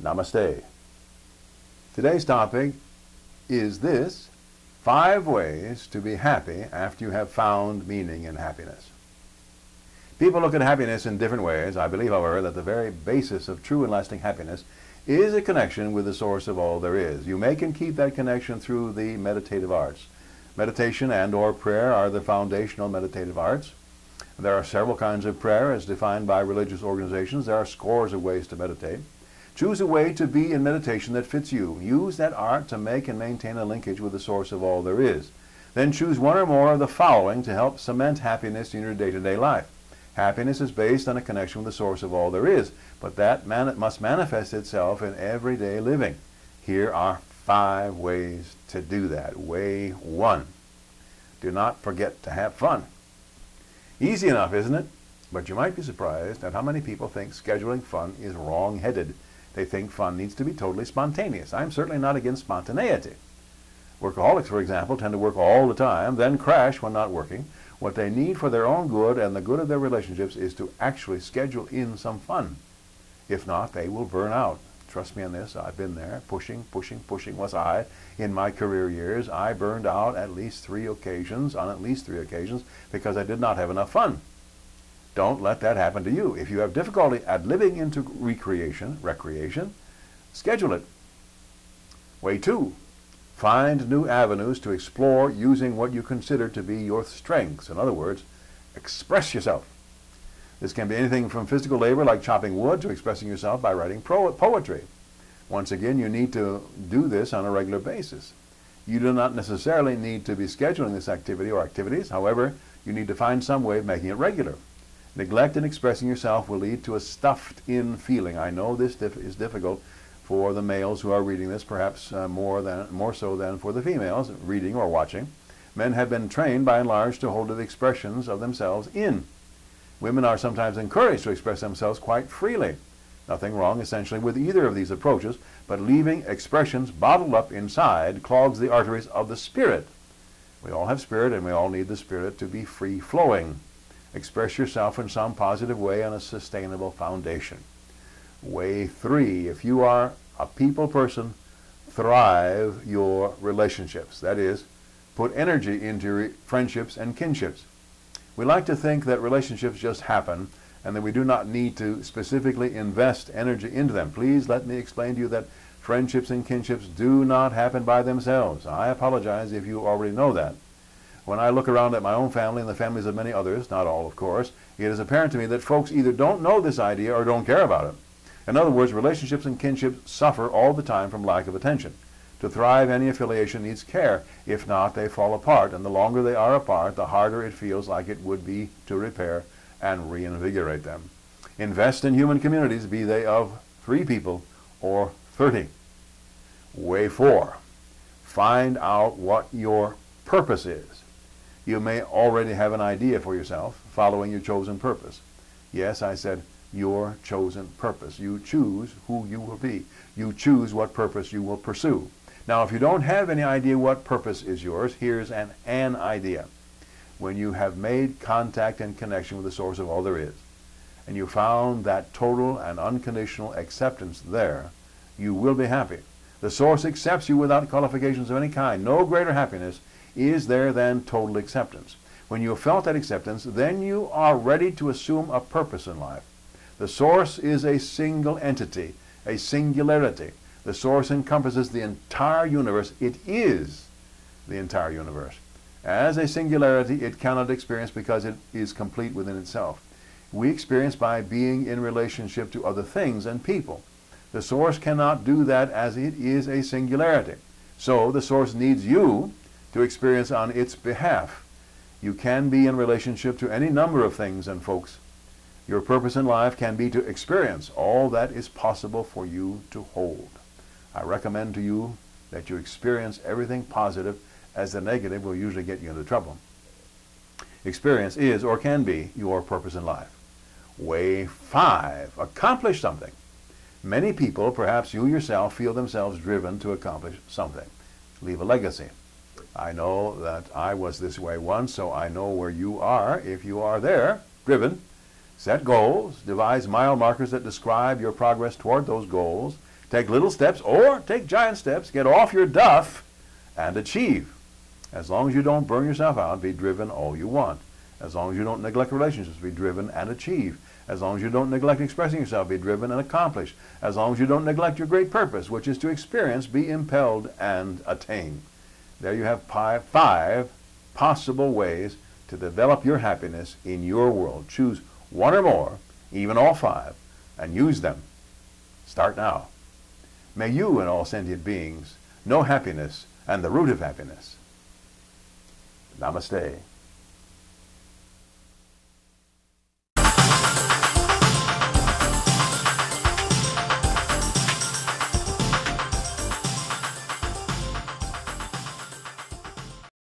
Namaste. Today's topic is this: 5 ways to be happy after you have found meaning in happiness. People look at happiness in different ways. I believe, however, that the very basis of true and lasting happiness is a connection with the source of all there is. You make and keep that connection through the meditative arts. Meditation and or prayer are the foundational meditative arts. There are several kinds of prayer as defined by religious organizations. There are scores of ways to meditate. Choose a way to be in meditation that fits you. Use that art to make and maintain a linkage with the source of all there is. Then choose one or more of the following to help cement happiness in your day-to-day life. Happiness is based on a connection with the source of all there is, but that must manifest itself in everyday living. Here are 5 ways to do that. Way 1. Do not forget to have fun. Easy enough, isn't it? But you might be surprised at how many people think scheduling fun is wrong-headed. They think fun needs to be totally spontaneous. I'm certainly not against spontaneity. Workaholics, for example, tend to work all the time, then crash when not working. What they need for their own good and the good of their relationships is to actually schedule in some fun. If not, they will burn out. Trust me on this, I've been there. Pushing was I. In my career years, I burned out on at least 3 occasions, because I did not have enough fun. Don't let that happen to you. If you have difficulty at living into recreation, schedule it. Way 2. Find new avenues to explore using what you consider to be your strengths. In other words, express yourself. This can be anything from physical labor like chopping wood to expressing yourself by writing poetry. Once again, you need to do this on a regular basis. You do not necessarily need to be scheduling this activity or activities. However, you need to find some way of making it regular. Neglect in expressing yourself will lead to a stuffed-in feeling. I know this is difficult for the males who are reading this, perhaps more so than for the females reading or watching. Men have been trained by and large to hold the expressions of themselves in. Women are sometimes encouraged to express themselves quite freely. Nothing wrong essentially with either of these approaches, but leaving expressions bottled up inside clogs the arteries of the spirit. We all have spirit, and we all need the spirit to be free-flowing. Express yourself in some positive way on a sustainable foundation. Way 3. If you are a people person, thrive your relationships. That is, put energy into your friendships and kinships. We like to think that relationships just happen and that we do not need to specifically invest energy into them. Please let me explain to you that friendships and kinships do not happen by themselves. I apologize if you already know that. When I look around at my own family and the families of many others, not all of course, it is apparent to me that folks either don't know this idea or don't care about it. In other words, relationships and kinships suffer all the time from lack of attention. To thrive, any affiliation needs care. If not, they fall apart, and the longer they are apart, the harder it feels like it would be to repair and reinvigorate them. Invest in human communities, be they of 3 people or 30. Way 4. Find out what your purpose is. You may already have an idea for yourself following your chosen purpose. Yes, I said your chosen purpose. You choose who you will be. You choose what purpose you will pursue. Now, if you don't have any idea what purpose is yours, here's an idea. When you have made contact and connection with the source of all there is, and you found that total and unconditional acceptance there, you will be happy. The source accepts you without qualifications of any kind. No greater happiness is there than total acceptance. When you have felt that acceptance, then you are ready to assume a purpose in life. The source is a single entity, a singularity. The source encompasses the entire universe. It is the entire universe. As a singularity, it cannot experience because it is complete within itself. We experience by being in relationship to other things and people. The source cannot do that as it is a singularity. So the source needs you to experience on its behalf. You can be in relationship to any number of things and folks. Your purpose in life can be to experience all that is possible for you to hold. I recommend to you that you experience everything positive, as the negative will usually get you into trouble. Experience is or can be your purpose in life. Way 5. Accomplish something. Many people, perhaps you yourself, feel themselves driven to accomplish something. Leave a legacy. I know that I was this way once, so I know where you are. If you are there, driven, set goals, devise mile markers that describe your progress toward those goals, Take little steps or take giant steps. Get off your duff and achieve. As long as you don't burn yourself out, be driven all you want. As long as you don't neglect relationships, be driven and achieve. As long as you don't neglect expressing yourself, be driven and accomplish. As long as you don't neglect your great purpose, which is to experience, be impelled and attain. There you have 5 possible ways to develop your happiness in your world. Choose one or more, even all 5, and use them. Start now. May you and all sentient beings know happiness and the root of happiness. Namaste.